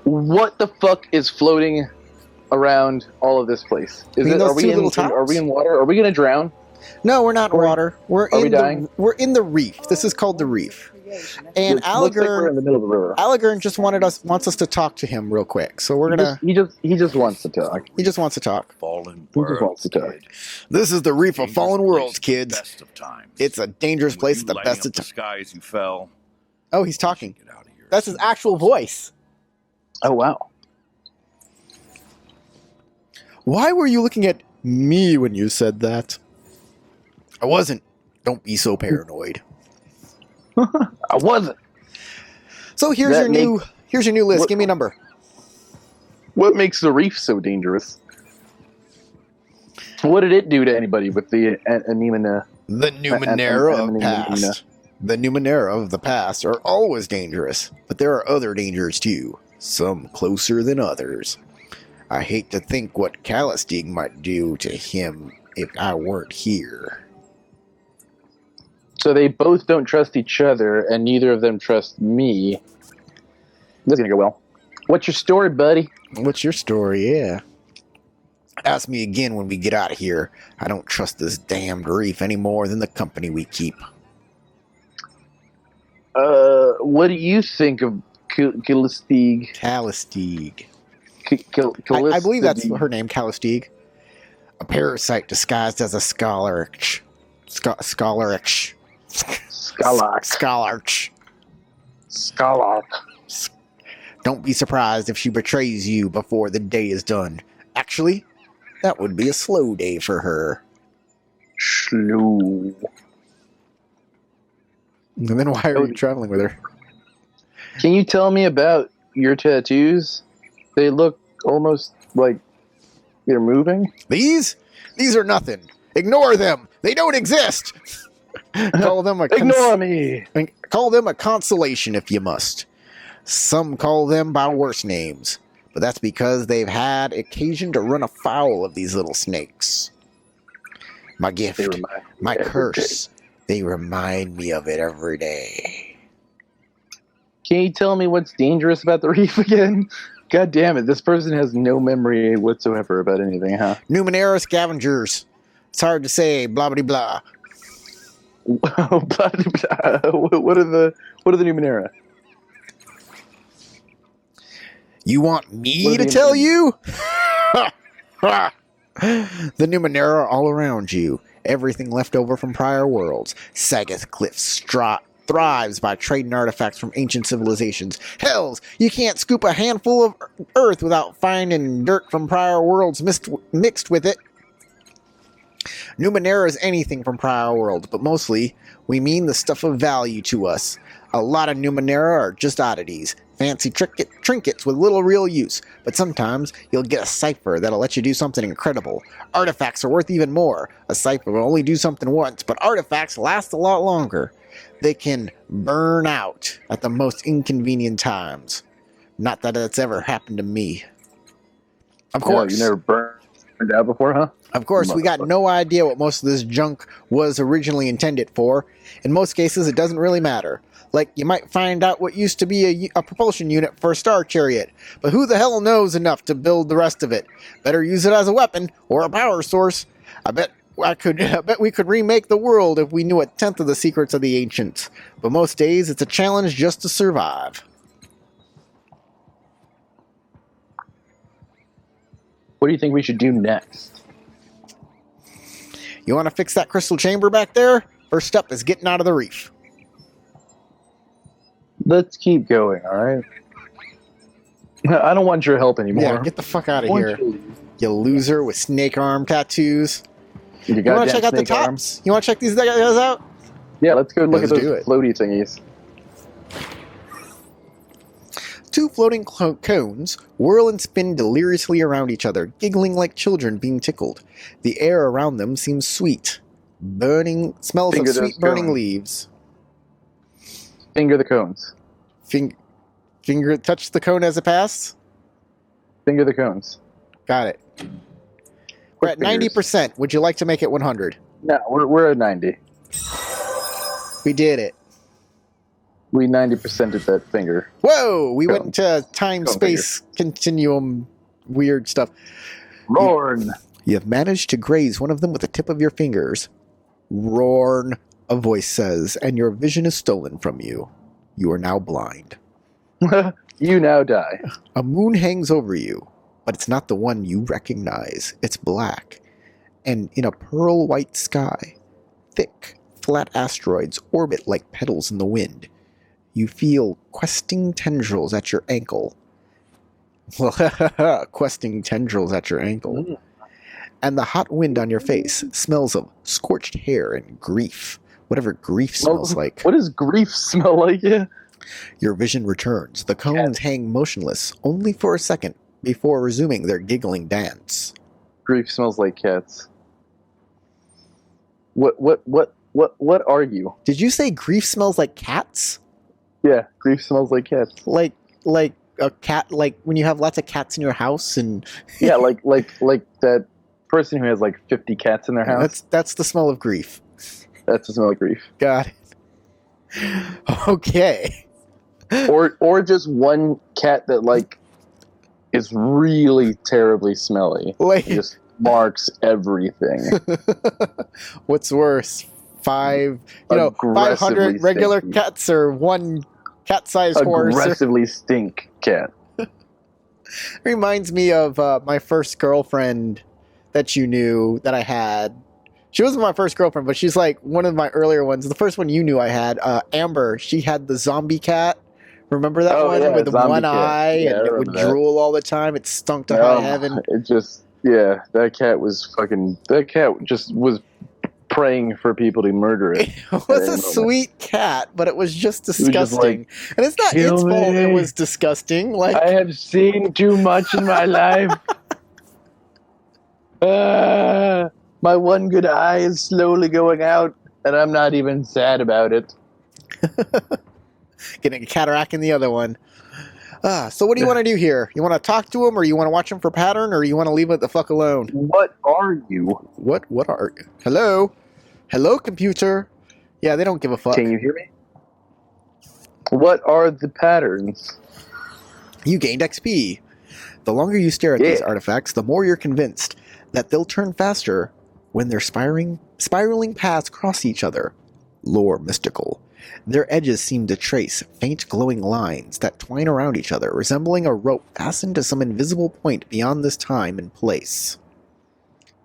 What the fuck is floating around all of this place? Are we in water? Are we gonna drown? No, we're not in water. Are we dying? We're in the reef. This is called the reef. And It looks like we're in the middle of the river. Allegern just wants us to talk to him real quick. So we're gonna. He just wants to talk. He just wants to talk. Fallen He just wants worlds, to talk. kid. This is the reef of Dangerous fallen place worlds, at the kids. best of times. It's a dangerous With place you at the lighting best of up the times. sky as you fell. Oh, he's talking. Get out of here. That's his actual voice. Oh wow. Why were you looking at me when you said that? I wasn't. Don't be so paranoid. I wasn't. So here's That your new list. What- Give me a number. What makes the reef so dangerous? What did it do to anybody with the Numenera? The Numenera of Numenera. past. The Numenera of the past are always dangerous, but there are other dangers too. Some closer than others. I hate to think what Calistig might do to him if I weren't here. So they both don't trust each other, and neither of them trust me. This is gonna go well. What's your story, buddy? What's your story? Yeah. Ask me again when we get out of here. I don't trust this damned reef any more than the company we keep. What do you think of Calistig? Calistig. I believe that's her name, Calistig. A parasite disguised as a scholarch. Scholarch. Scholar. Don't be surprised if she betrays you before the day is done. Actually, that would be a slow day for her. Slow. And then why are you traveling with her? Can you tell me about your tattoos? They look almost like they're moving. These are nothing. Ignore them. They don't exist. Call them Ignore me. Call them a consolation if you must. Some call them by worse names, but that's because they've had occasion to run afoul of these little snakes. My gift, my curse, they remind me of it every day. Can you tell me what's dangerous about the reef again? God damn it, this person has no memory whatsoever about anything, huh? Numenera scavengers. It's hard to say, blah blah blah. What are the Numenera? You want me to tell you? The Numenera are all around you. Everything left over from prior worlds. Sagoth Cliffs thrives by trading artifacts from ancient civilizations. Hells, you can't scoop a handful of earth without finding dirt from prior worlds mixed with it. Numenera is anything from prior worlds, but mostly we mean the stuff of value to us. A lot of Numenera are just oddities, fancy trinkets with little real use, but sometimes you'll get a cipher that'll let you do something incredible. Artifacts are worth even more. A cipher will only do something once, but artifacts last a lot longer. They can burn out at the most inconvenient times. Not that it's ever happened to me. Of course. You never burned out before, huh? Of course, we got no idea what most of this junk was originally intended for. In most cases, it doesn't really matter. Like, you might find out what used to be a propulsion unit for a star chariot, but who the hell knows enough to build the rest of it? Better use it as a weapon or a power source. I bet we could remake the world if we knew a tenth of the secrets of the ancients. But most days, it's a challenge just to survive. What do you think we should do next? You want to fix that crystal chamber back there? First step is getting out of the reef. Let's keep going, alright? I don't want your help anymore. Yeah, get the fuck out of here. You loser with snake arm tattoos. You want to check out the tops? Arms? You want to check these guys out? Yeah, let's go look Let's at do those it. floaty thingies. Two floating cones whirl and spin deliriously around each other, giggling like children being tickled. The air around them seems sweet. Smells Finger of sweet those burning cones. leaves. Finger the cones. Finger touch the cone as it passes? Finger the cones. Got it. We're at Fingers. 90%. Would you like to make it 100? No, we're at 90. We did it. We 90%ed that finger. Whoa! We Cone. went into time-space continuum weird stuff. Lorn! You have managed to graze one of them with the tip of your fingers. Rorn, a voice says, and your vision is stolen from you. You are now blind. You now die. A moon hangs over you, but it's not the one you recognize. It's black, and in a pearl-white sky, thick, flat asteroids orbit like petals in the wind. You feel questing tendrils at your ankle. Questing tendrils at your ankle. And the hot wind on your face smells of scorched hair and grief. Whatever grief smells like. What does grief smell like? Yeah. Your vision returns. The cones hang motionless, only for a second, before resuming their giggling dance. Grief smells like cats. What are you? Did you say grief smells like cats? Yeah, grief smells like cats. Like a cat, like when you have lots of cats in your house and... Yeah, like that person who has like 50 cats in their house. That's the smell of grief. That's the smell of grief. Got it. Okay. Or just one cat that like is really terribly smelly. Like, it just marks everything. What's worse? 500 regular stinky cats or one cat-sized horse? Aggressively stink cat. Reminds me of my first girlfriend that you knew that I had. She wasn't my first girlfriend, but she's like one of my earlier ones. The first one you knew I had, Amber. She had the zombie cat. Remember that one? Yeah, with the one eye and it would drool all the time. It stunk to high heaven. It just, yeah, that cat just was praying for people to murder it. It was a sweet cat, but it was just disgusting. And it's not its fault it was disgusting. Like, I have seen too much in my life. My one good eye is slowly going out, and I'm not even sad about it. Getting a cataract in the other one. So what do you want to do here? You want to talk to him, or you want to watch him for pattern, or you want to leave it the fuck alone? What are you? What are you? Hello? Hello, computer? Yeah, they don't give a fuck. Can you hear me? What are the patterns? You gained XP. The longer you stare at these artifacts, the more you're convinced that they'll turn faster when their spiraling paths cross each other. Lore mystical. Their edges seem to trace faint glowing lines that twine around each other, resembling a rope fastened to some invisible point beyond this time and place.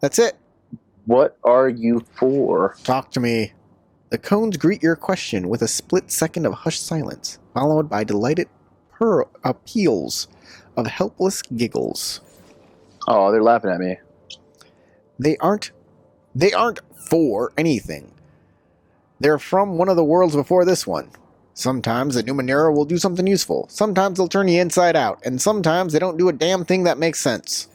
That's it. What are you for? Talk to me. The cones greet your question with a split second of hushed silence, followed by delighted peals of helpless giggles. Oh, they're laughing at me. They aren't for anything. They're from one of the worlds before this one. Sometimes the Numenera will do something useful. Sometimes they'll turn you inside out. And sometimes they don't do a damn thing that makes sense.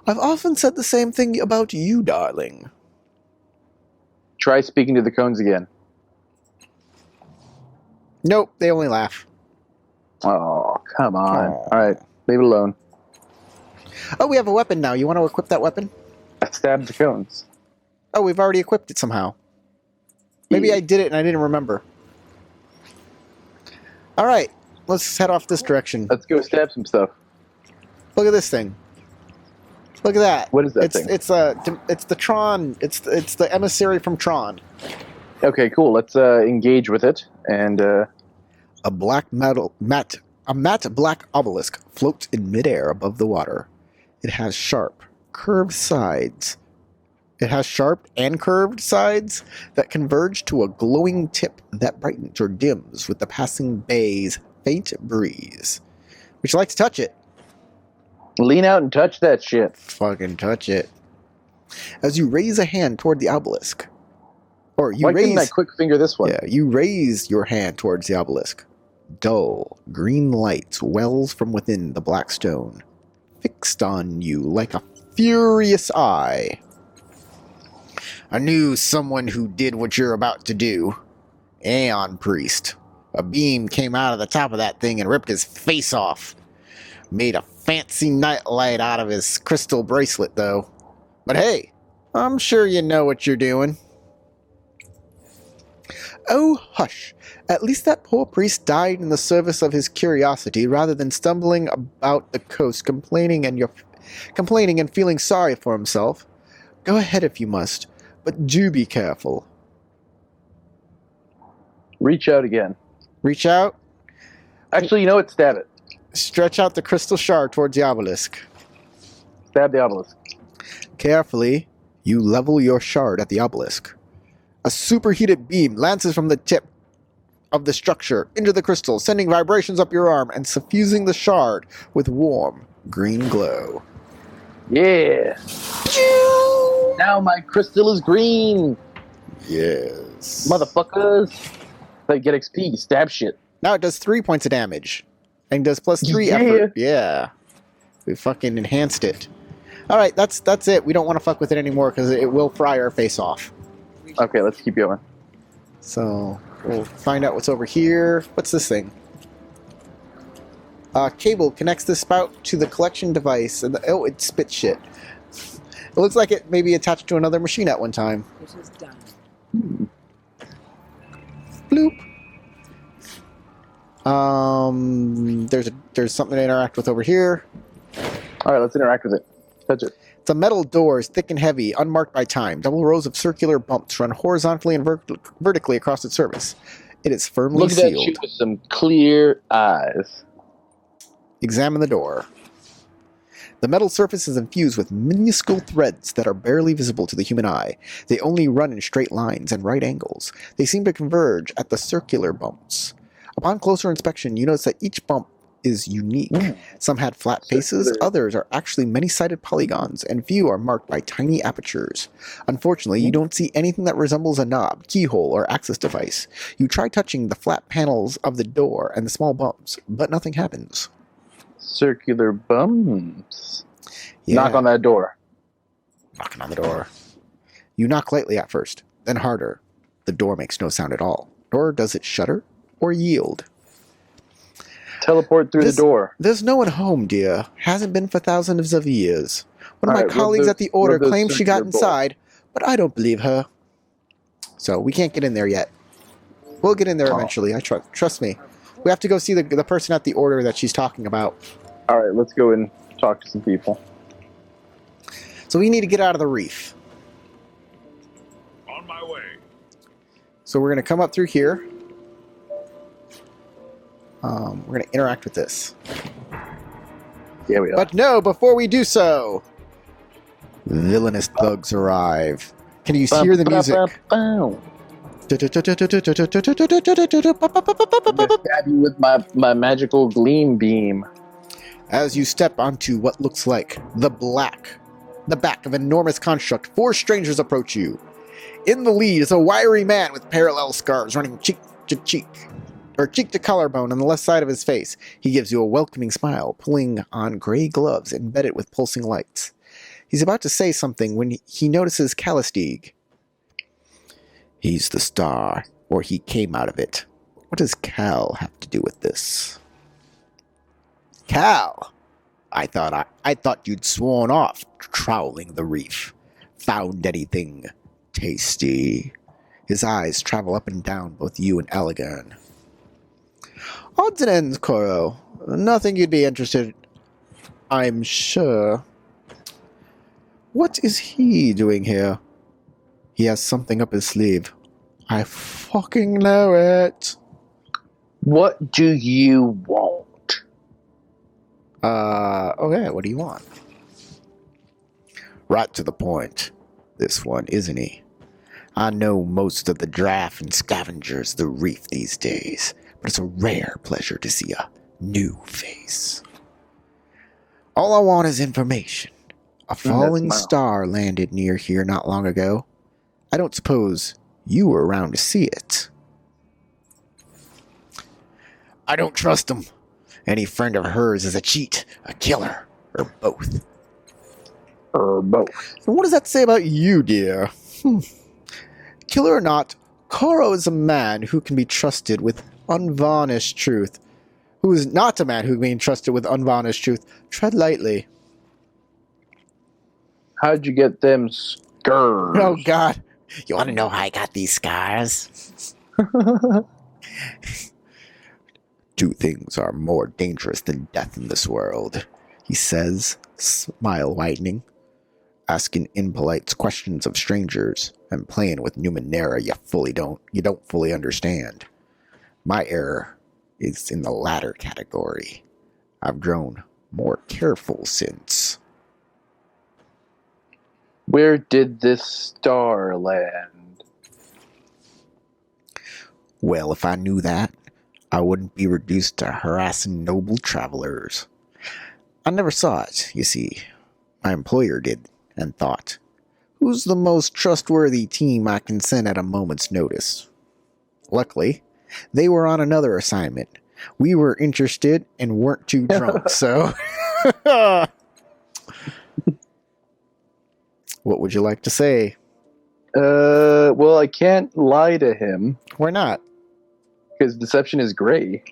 I've often said the same thing about you, darling. Try speaking to the cones again. Nope, they only laugh. Oh, come on. All right, leave it alone. Oh, we have a weapon now. You want to equip that weapon? I stabbed the cones. Oh, we've already equipped it somehow. Maybe I did it and I didn't remember. All right, let's head off this direction. Let's go stab some stuff. Look at this thing. Look at that. What is that thing? It's the Tron. It's the emissary from Tron. Okay, cool. Let's engage with it. And a matte black obelisk floats in midair above the water. It has sharp, curved sides. It has sharp and curved sides that converge to a glowing tip that brightens or dims with the passing bay's faint breeze. Would you like to touch it? lean out and touch that shit. Fucking touch it. As you raise a hand toward the obelisk. Or you Why raise... couldn't I quick finger this one? Yeah, you raise your hand towards the obelisk. Dull, green light wells from within the black stone, fixed on you like a furious eye. I knew someone who did what you're about to do. Aeon Priest. A beam came out of the top of that thing and ripped his face off. Made a fancy nightlight out of his crystal bracelet, though. But hey, I'm sure you know what you're doing. Oh, hush. At least that poor priest died in the service of his curiosity rather than stumbling about the coast complaining and feeling sorry for himself. Go ahead if you must, but do be careful. Reach out again. Reach out, Actually, you know what? Stab it. stretch out the crystal shard towards the obelisk. Stab the obelisk. Carefully, you level your shard at the obelisk. A superheated beam lances from the tip of the structure into the crystal, sending vibrations up your arm and suffusing the shard with warm green glow. Yeah. Now my crystal is green. Yes. Motherfuckers. They get XP. Stab shit. Now it does 3 points of damage. And does +3 Yeah. effort. Yeah. We fucking enhanced it. Alright, that's it. We don't want to fuck with it anymore because it will fry our face off. Okay, let's keep going. So, we'll find out what's over here. What's this thing? Cable connects the spout to the collection device. And oh, it spits shit. It looks like it may be attached to another machine at one time. It is done. Bloop. There's something to interact with over here. All right, let's interact with it. Touch it. It's a metal door, is thick and heavy, unmarked by time. Double rows of circular bumps run horizontally and vertically across its surface. It is firmly Look at sealed. that shit with some clear eyes. Examine the door. The metal surface is infused with minuscule threads that are barely visible to the human eye. They only run in straight lines and right angles. They seem to converge at the circular bumps. Upon closer inspection, you notice that each bump is unique. Some had flat faces, others are actually many-sided polygons, and few are marked by tiny apertures. Unfortunately, you don't see anything that resembles a knob, keyhole, or access device. You try touching the flat panels of the door and the small bumps, but nothing happens. Circular bumps. Yeah. Knock on that door. Knocking on the door. You knock lightly at first, then harder. The door makes no sound at all. Nor does it shudder or yield. Teleport through the door. There's no one home, dear. Hasn't been for thousands of years. One of my Alright, colleagues at the order claims she got circular inside, but I don't believe her. So we can't get in there yet. We'll get in there eventually. I trust me. We have to go see the person at the order that she's talking about. All right, let's go and talk to some people. So we need to get out of the reef. On my way. So we're going to come up through here. We're going to interact with this. Yeah, we are. But no, before we do so, villainous thugs arrive. Can you hear the music? I'm gonna stab you with my magical gleam beam. As you step onto what looks like the back of an enormous construct, 4 strangers approach you. In the lead is a wiry man with parallel scars running cheek to cheek to collarbone on the left side of his face. He gives you a welcoming smile, pulling on gray gloves embedded with pulsing lights. He's about to say something when he notices Calistig. He's the star, or he came out of it. What does Cal have to do with this? Cal! I thought you'd sworn off trawling the reef. Found anything tasty? His eyes travel up and down both you and Elegern. Odds and ends, Koro. Nothing you'd be interested, I'm sure. What is he doing here? He has something up his sleeve. I fucking know it. What do you want? Okay, what do you want? Right to the point. This one, isn't he? I know most of the draft and scavengers of the reef these days, but it's a rare pleasure to see a new face. All I want is information. A falling star landed near here not long ago. I don't suppose you were around to see it. I don't trust him. Any friend of hers is a cheat, a killer, or both. Both. And what does that say about you, dear? Killer or not, Koro is a man who can be trusted with unvarnished truth. Who is not a man who can be trusted with unvarnished truth. Tread lightly. How'd you get them scars? Oh, God. You want to know how I got these scars? Two things are more dangerous than death in this world, he says, smile widening. Asking impolite questions of strangers and playing with Numenera you don't fully understand. My error is in the latter category. I've grown more careful since. Where did this star land? Well, if I knew that, I wouldn't be reduced to harassing noble travelers. I never saw it, you see. My employer did, and thought, who's the most trustworthy team I can send at a moment's notice? Luckily, they were on another assignment. We were interested and weren't too drunk, so... What would you like to say? Well, I can't lie to him. Why not? Because deception is gray.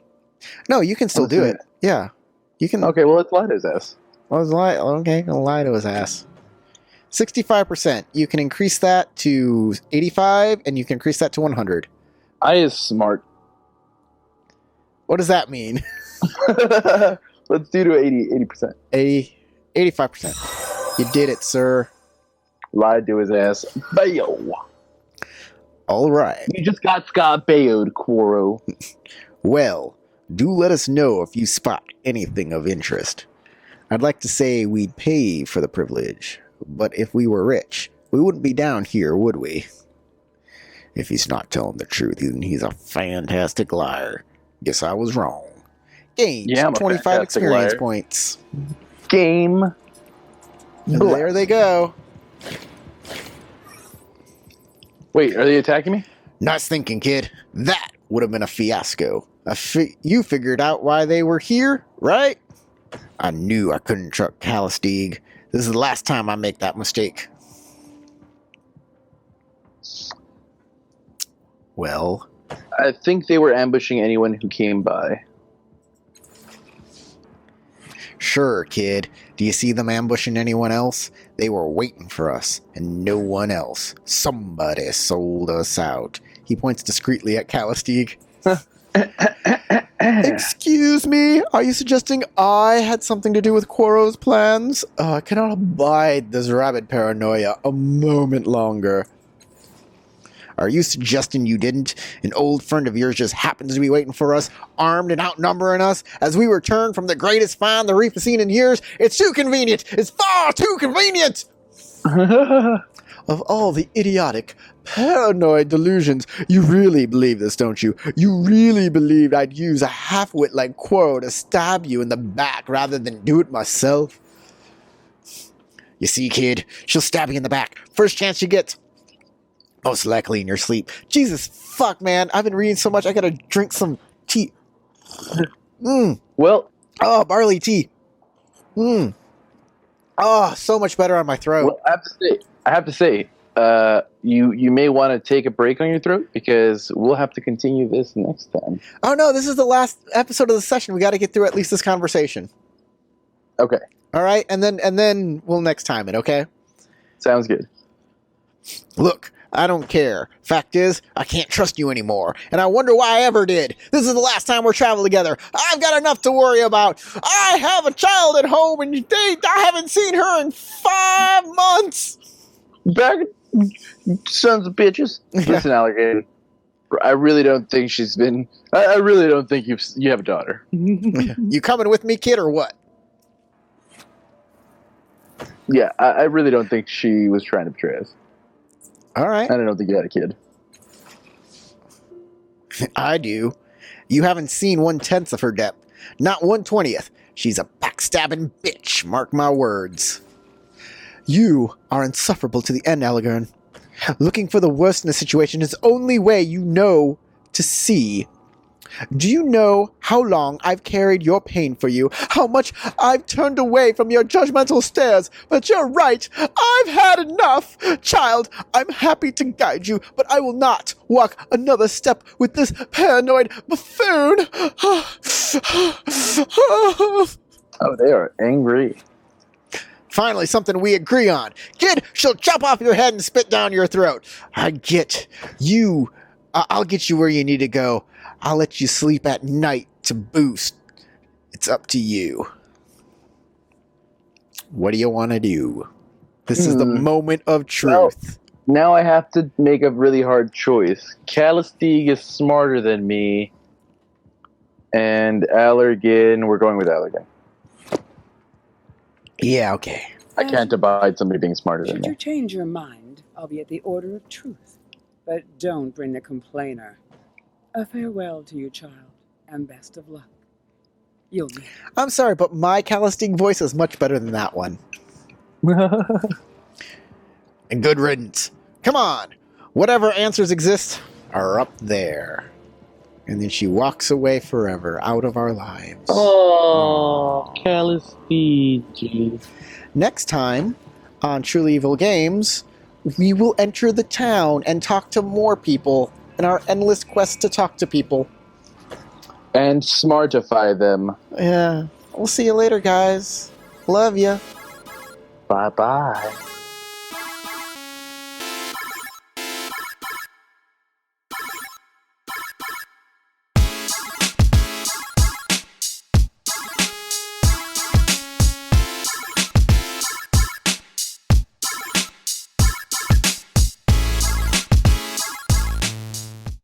No, you can still do it. Yeah. You can... Okay, well, let's lie to his ass. Okay, I'll lie to his ass. 65%. You can increase that to 85, and you can increase that to 100. I is smart. What does that mean? Let's do to 80%. 85%. You did it, sir. Lied to his ass. Bayo. All right. You just got Scott Bayo'd, Quoro. Well, do let us know if you spot anything of interest. I'd like to say we'd pay for the privilege, but if we were rich, we wouldn't be down here, would we? If he's not telling the truth, then he's a fantastic liar. Guess I was wrong. Games, Yeah, I'm a 25 experience liar. points. Game. And there they go. Wait, are they attacking me? Nice thinking, kid. That would have been a fiasco. You figured out why they were here, right? I knew I couldn't truck Calistig. This is the last time I make that mistake. Well, I think they were ambushing anyone who came by. sure, kid. Do you see them ambushing anyone else? They were waiting for us, and no one else. Somebody sold us out. He points discreetly at Calistig. Excuse me, are you suggesting I had something to do with Quoro's plans? I cannot abide this rabid paranoia a moment longer. Are you suggesting you didn't? An old friend of yours just happens to be waiting for us, armed and outnumbering us, as we return from the greatest find the reef has seen in years? It's too convenient! It's far too convenient! Of all the idiotic, paranoid delusions, you really believe this, don't you? You really believed I'd use a half-wit like Quoro to stab you in the back rather than do it myself? You see, kid, she'll stab you in the back. First chance she gets. Most likely in your sleep. Jesus fuck, man. I've been reading so much, I gotta drink some tea. Well, Oh, barley tea. Oh, so much better on my throat. well, I have to say, you may want to take a break on your throat because we'll have to continue this next time. Oh no, this is the last episode of the session. We got to get through at least this conversation. Okay, All right, and then we'll next time it. Okay. sounds good. Look, I don't care. Fact is, I can't trust you anymore, and I wonder why I ever did. This is the last time we're traveling together. I've got enough to worry about. I have a child at home, and I haven't seen her in 5 months. Back, sons of bitches. Listen, alligator. I really don't think she's been. I really don't think you have a daughter. You coming with me, kid, or what? Yeah, I really don't think she was trying to betray us. All right. I don't think you had a kid. I do. You haven't seen 1/10 of her depth. Not 1/20. She's a backstabbing bitch, mark my words. You are insufferable to the end, Alagern. Looking for the worst in the situation is the only way you know to see. Do you know how long I've carried your pain for you? How much I've turned away from your judgmental stares? But you're right. I've had enough. Child, I'm happy to guide you, but I will not walk another step with this paranoid buffoon. Oh, they are angry. Finally, something we agree on. Kid, she'll chop off your head and spit down your throat. I get you I'll get you where you need to go. I'll let you sleep at night to boost. It's up to you. What do you want to do? This is the moment of truth. Now I have to make a really hard choice. Calistige is smarter than me, and Allergan, we're going with Allergan. Yeah, okay. I can't abide somebody being smarter than Should you me. change your mind, I'll be at the order of truth. But don't bring the complainer. A farewell to you, child, and best of luck. You'll need it. I'm sorry, but my Calisting voice is much better than that one. And good riddance. Come on! Whatever answers exist are up there. And then she walks away forever, out of our lives. Oh, Calistige. Next time on Truly Evil Games, we will enter the town and talk to more people in our endless quest to talk to people. And smartify them. Yeah. We'll see you later, guys. Love ya. Bye-bye.